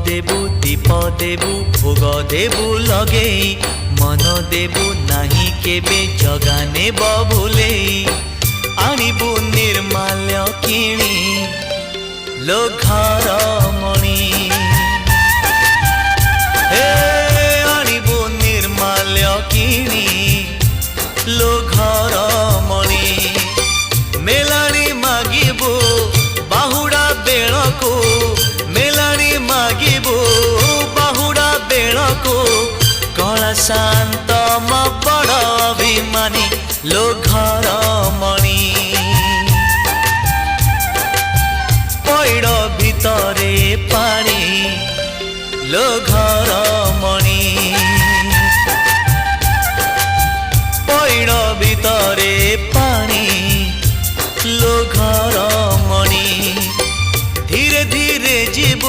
देबु दीप देबु भोग देबु लगे मन देबु नाही केबे जगाने बबुले आणिबु निर्माल्य किणी लो घर मणि आणिबु निर्माल्य किणी लो घर मणि मेलाणी मागिबु बाहुड़ा बेलको मेलाणी मागिबु बाहुड़ा बेलको कला शांत म बड़ अभिमानी लो घर मणि पैड़ भितरे पानी लो घर